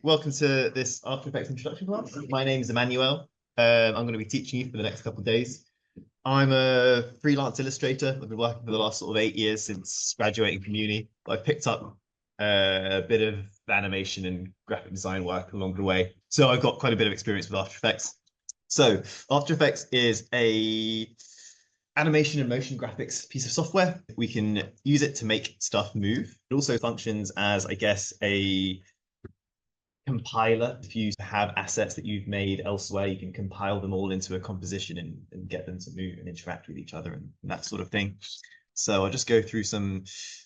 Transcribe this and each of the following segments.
welcome to this After Effects introduction class. My name is Emmanuel. I'm going to be teaching you for the next couple of days. I'm a freelance illustrator. I've been working for the last sort of 8 years since graduating from uni. I've picked up a bit of animation and graphic design work along the way. So I've got quite a bit of experience with After Effects. So After Effects is a animation and motion graphics piece of software. We can use it to make stuff move. It also functions as, I guess, a compiler. If you have assets that you've made elsewhere, you can compile them all into a composition and get them to move and interact with each other and that sort of thing. So I'll just go through some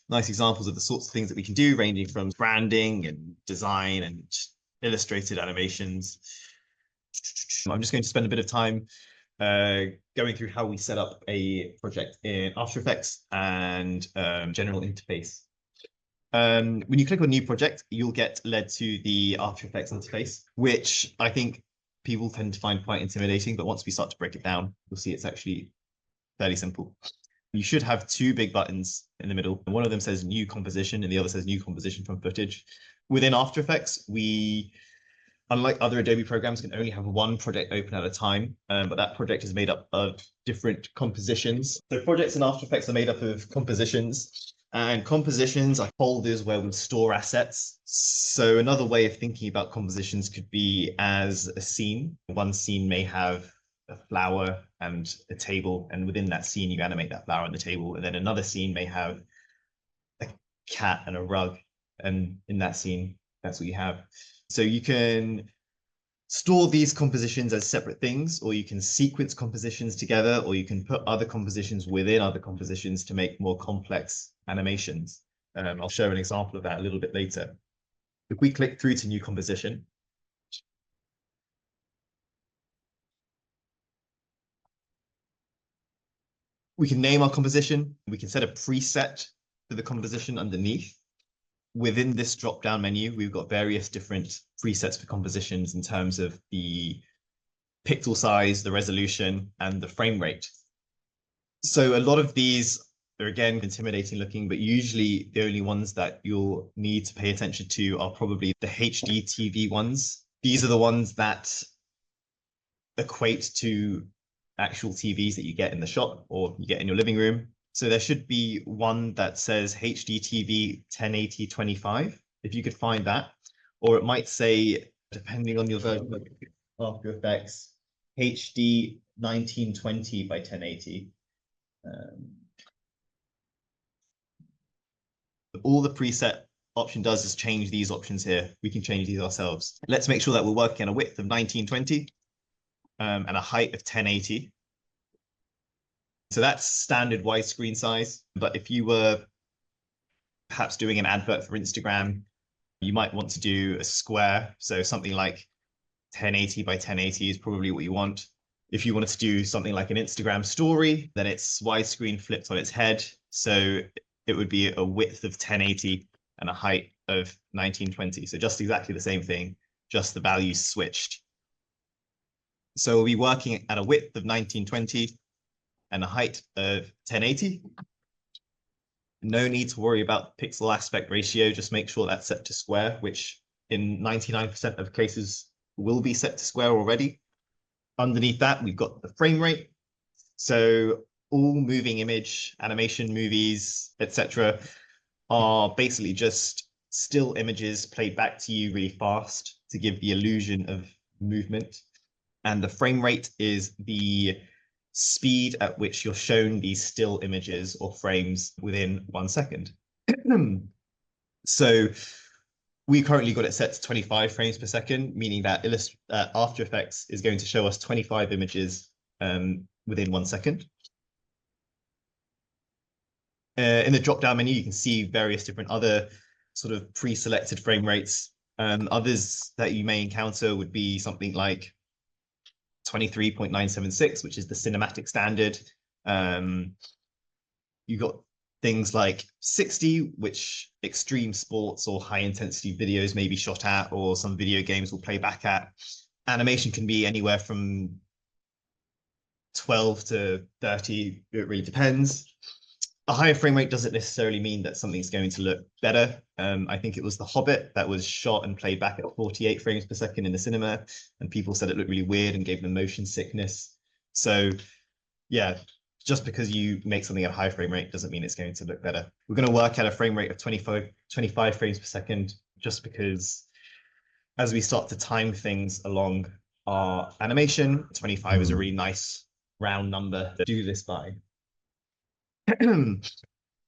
nice examples of the sorts of things that we can do, ranging from branding and design and illustrated animations. I'm just going to spend a bit of time going through how we set up a project in After Effects and general interface. When you click on New Project, you'll get led to the After Effects interface, which I think people tend to find quite intimidating, but once we start to break it down, you'll see it's actually fairly simple. You should have two big buttons in the middle, and one of them says New Composition, and the other says New Composition from Footage. Within After Effects, we, unlike other Adobe programs, can only have one project open at a time, but that project is made up of different compositions. So projects in After Effects are made up of compositions. And compositions are folders where we store assets. So another way of thinking about compositions could be as a scene. One scene may have a flower and a table, and within that scene, you animate that flower and the table. And then another scene may have a cat and a rug, and in that scene, that's what you have. So you can store these compositions as separate things, or you can sequence compositions together, or you can put other compositions within other compositions to make more complex animations. I'll show an example of that a little bit later. If we click through to New Composition, we can name our composition. We can set a preset for the composition underneath. Within this drop-down menu, we've got various different presets for compositions in terms of the pixel size, the resolution, and the frame rate. So a lot of these are, again, intimidating looking, but usually the only ones that you'll need to pay attention to are probably the HD TV ones. These are the ones that equate to actual TVs that you get in the shop or you get in your living room. So there should be one that says HD TV 1080/25, if you could find that, or it might say, depending on your version of After Effects, HD 1920 by 1080. All the preset option does is change these options here. We can change these ourselves. Let's make sure that we're working on a width of 1920 and a height of 1080. So that's standard widescreen size. But if you were perhaps doing an advert for Instagram, you might want to do a square. So something like 1080 by 1080 is probably what you want. If you wanted to do something like an Instagram story, then it's widescreen flipped on its head. So it would be a width of 1080 and a height of 1920. So just exactly the same thing, just the values switched. So we'll be working at a width of 1920 and a height of 1080. No need to worry about pixel aspect ratio. Just make sure that's set to square, which in 99% of cases will be set to square already. Underneath that, we've got the frame rate. So all moving image, animation, movies, etc., are basically just still images played back to you really fast to give the illusion of movement. And the frame rate is the speed at which you're shown these still images or frames within 1 second. So we currently got it set to 25 frames per second, meaning that After Effects is going to show us 25 images within 1 second. In the drop-down menu, you can see various different other sort of pre-selected frame rates. Others that you may encounter would be something like 23.976, which is the cinematic standard. You've got things like 60, which extreme sports or high intensity videos may be shot at, or some video games will play back at. Animation can be anywhere from 12 to 30, it really depends. a higher frame rate doesn't necessarily mean that something's going to look better. I think it was The Hobbit that was shot and played back at 48 frames per second in the cinema, and people said it looked really weird and gave them motion sickness. So yeah, just because you make something at a high frame rate doesn't mean it's going to look better. We're going to work at a frame rate of 25 frames per second, just because as we start to time things along our animation, 25 is a really nice round number to do this by.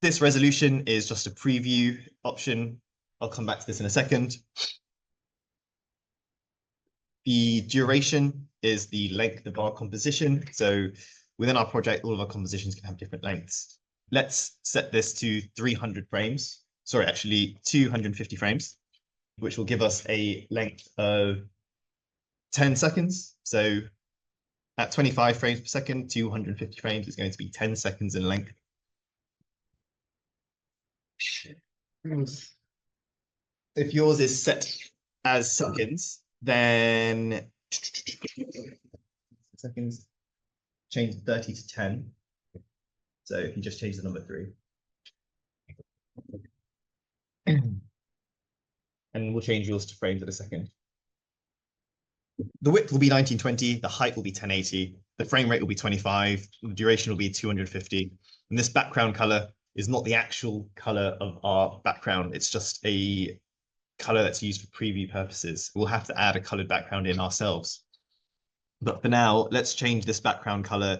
This resolution is just a preview option. I'll come back to this in a second. The duration is the length of our composition. So within our project, all of our compositions can have different lengths. Let's set this to 300 frames. Sorry, actually 250 frames, which will give us a length of 10 seconds. So at 25 frames per second, 250 frames is going to be 10 seconds in length. If yours is set as seconds, then seconds, change 30 to 10. So if you just change the number 3. And we'll change yours to frames in a second. The width will be 1920, the height will be 1080, the frame rate will be 25, the duration will be 250. And this background color is not the actual color of our background, it's just a color that's used for preview purposes. We'll have to add a colored background in ourselves. But for now, let's change this background color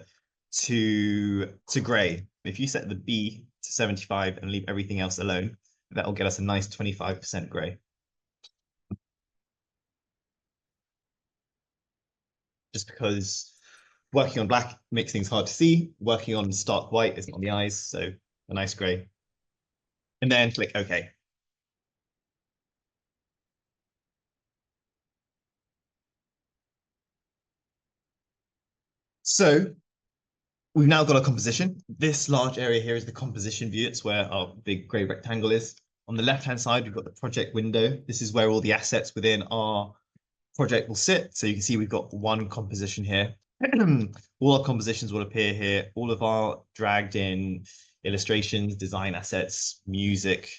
to gray. If you set the B to 75 and leave everything else alone, that will get us a nice 25% gray. Just because working on black makes things hard to see, working on stark white isn't on the eyes, so a nice gray. And then click OK. So we've now got a composition. This large area here is the composition view. It's where our big gray rectangle is. On the left-hand side, we've got the project window. This is where all the assets within our project will sit. So you can see we've got one composition here. All our compositions will appear here. All of our dragged in illustrations, design assets, music,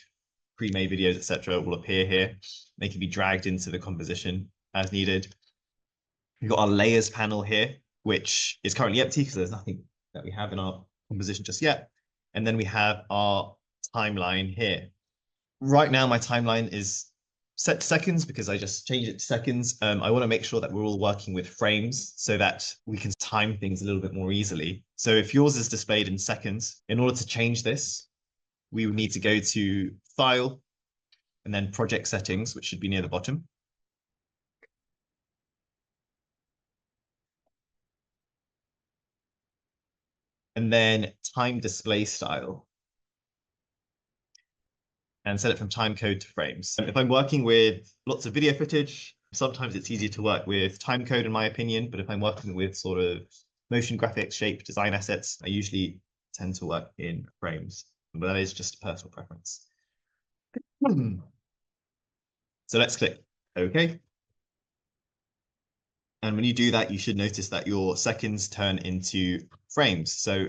pre-made videos, etc., will appear here. They can be dragged into the composition as needed. We've got our layers panel here, which is currently empty because there's nothing that we have in our composition just yet. And then we have our timeline here. Right now, my timeline is set to seconds because I just changed it to seconds. I want to make sure that we're all working with frames so that we can time things a little bit more easily. So if yours is displayed in seconds, in order to change this, we would need to go to File and then Project Settings, which should be near the bottom. And then Time Display Style. And set it from time code to frames. If I'm working with lots of video footage, sometimes it's easier to work with time code, in my opinion. But if I'm working with sort of motion graphics, shape, design assets, I usually tend to work in frames. But that is just a personal preference. So let's click OK. And when you do that, you should notice that your seconds turn into frames. So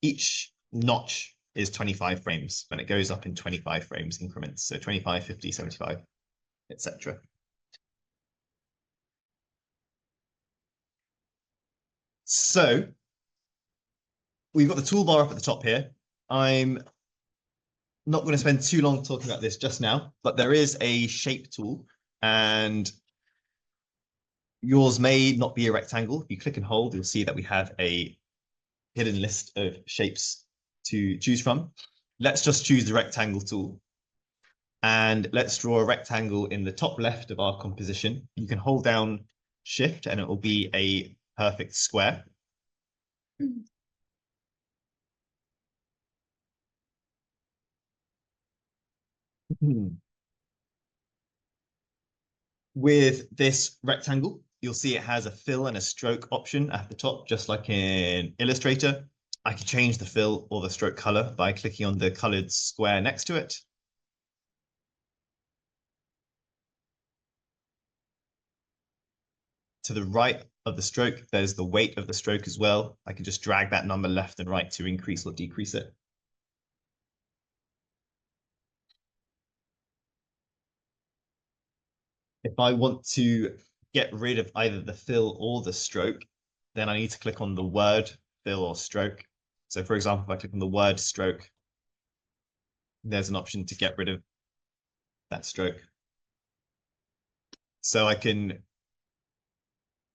each notch is 25 frames, and it goes up in 25 frames increments. So 25, 50, 75, etc. So we've got the toolbar up at the top here. I'm not going to spend too long talking about this just now, but there is a shape tool, and yours may not be a rectangle. If you click and hold, you'll see that we have a hidden list of shapes to choose from. Let's just choose the rectangle tool. And let's draw a rectangle in the top left of our composition. You can hold down Shift and it will be a perfect square. With this rectangle, you'll see it has a fill and a stroke option at the top, just like in Illustrator. I can change the fill or the stroke color by clicking on the colored square next to it. To the right of the stroke, there's the weight of the stroke as well. I can just drag that number left and right to increase or decrease it. I want to get rid of either the fill or the stroke, then I need to click on the word fill or stroke. So for example, if I click on the word stroke, there's an option to get rid of that stroke. So I can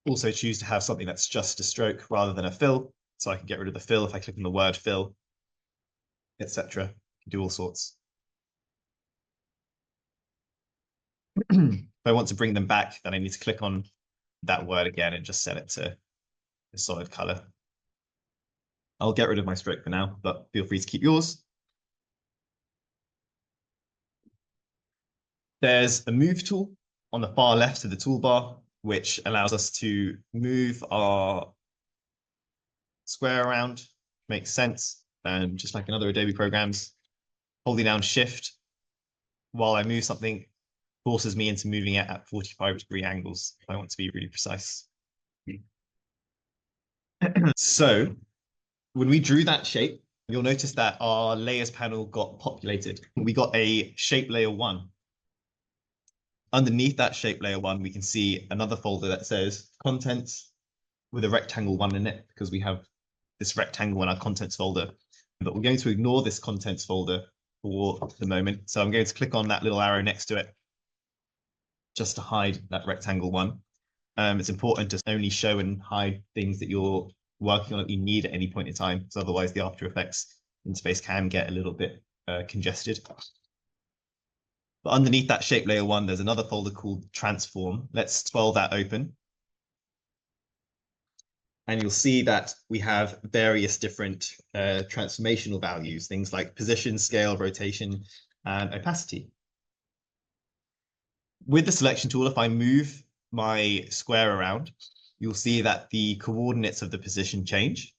also choose to have something that's just a stroke rather than a fill. So I can get rid of the fill if I click on the word fill, etc. Do all sorts. If I want to bring them back, then I need to click on that word again and just set it to a solid color. I'll get rid of my stroke for now, but feel free to keep yours. There's a move tool on the far left of the toolbar, which allows us to move our square around, makes sense. And just like in other Adobe programs, holding down Shift while I move something forces me into moving it at 45-degree angles if I want to be really precise. So when we drew that shape, you'll notice that our layers panel got populated. We got a shape layer 1. Underneath that shape layer 1, we can see another folder that says contents with a rectangle 1 in it, because we have this rectangle in our contents folder. But we're going to ignore this contents folder for the moment. So I'm going to click on that little arrow next to it just to hide that rectangle 1. It's important to only show and hide things that you're working on that you need at any point in time, because otherwise the After Effects interface can get a little bit congested. But underneath that shape layer 1, there's another folder called transform. Let's swirl that open. And you'll see that we have various different transformational values, things like position, scale, rotation, and opacity. With the selection tool, if I move my square around, you'll see that the coordinates of the position change.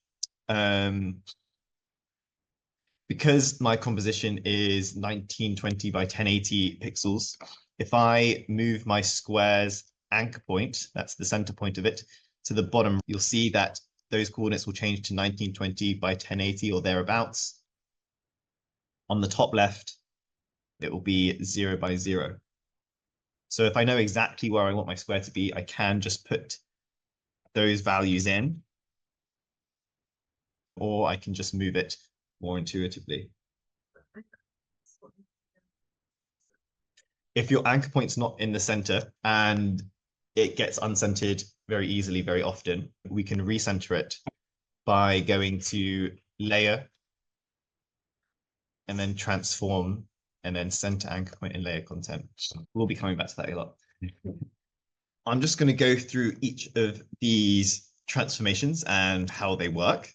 Because my composition is 1920 by 1080 pixels, if I move my square's anchor point, that's the center point of it, to the bottom, you'll see that those coordinates will change to 1920 by 1080 or thereabouts. On the top left, it will be 0 by 0. So if I know exactly where I want my square to be, I can just put those values in, or I can just move it more intuitively. If your anchor point's not in the center and it gets uncentered very easily, very often, we can recenter it by going to layer and then transform and then center anchor point in layer content. We'll be coming back to that a lot. I'm just going to go through each of these transformations and how they work.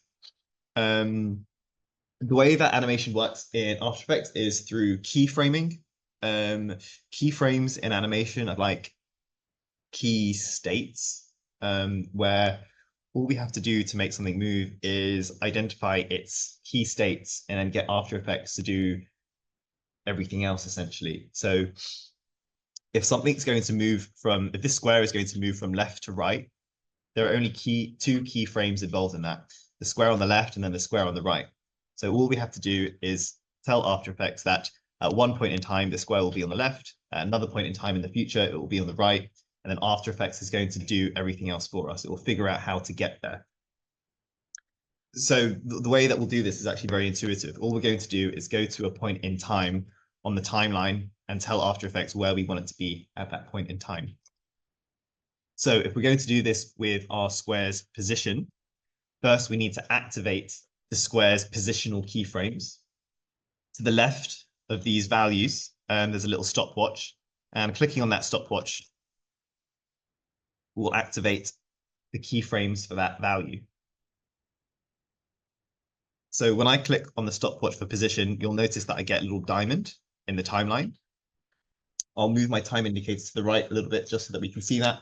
The way that animation works in After Effects is through keyframing. Keyframes in animation are like key states, where all we have to do to make something move is identify its key states and then get After Effects to do everything else, essentially. So if something's going to move from, if this square is going to move from left to right, there are only two keyframes involved in that, the square on the left and then the square on the right. So all we have to do is tell After Effects that at one point in time, the square will be on the left, at another point in time in the future, it will be on the right, and then After Effects is going to do everything else for us. It will figure out how to get there. So the way that we'll do this is actually very intuitive. All we're going to do is go to a point in time on the timeline and tell After Effects where we want it to be at that point in time. So if we're going to do this with our square's position, first we need to activate the square's positional keyframes. To the left of these values, there's a little stopwatch, and clicking on that stopwatch will activate the keyframes for that value. So when I click on the stopwatch for position, you'll notice that I get a little diamond in the timeline. I'll move my time indicator to the right a little bit just so that we can see that.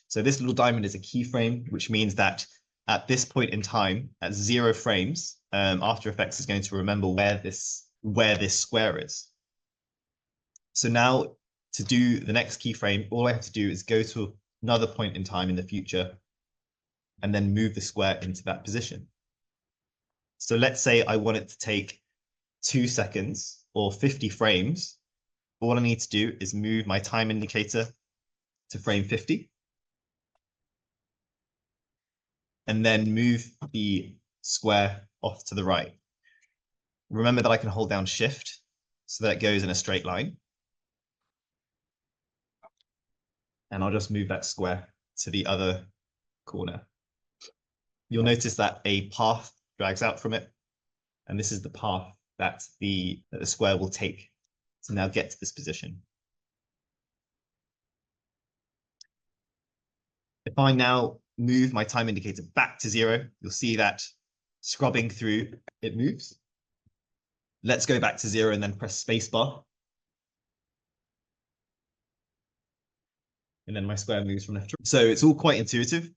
So this little diamond is a keyframe, which means that at this point in time, at 0 frames, After Effects is going to remember where this square is. So now to do the next keyframe, all I have to do is go to another point in time in the future and then move the square into that position. So let's say I want it to take 2 seconds or 50 frames. All I need to do is move my time indicator to frame 50. And then move the square off to the right. Remember that I can hold down Shift so that it goes in a straight line. And I'll just move that square to the other corner. You'll notice that a path drags out from it. And this is the path that the square will take to now get to this position. If I now move my time indicator back to 0, you'll see that scrubbing through, it moves. Let's go back to 0 and then press spacebar. And then my square moves from left to right. So it's all quite intuitive.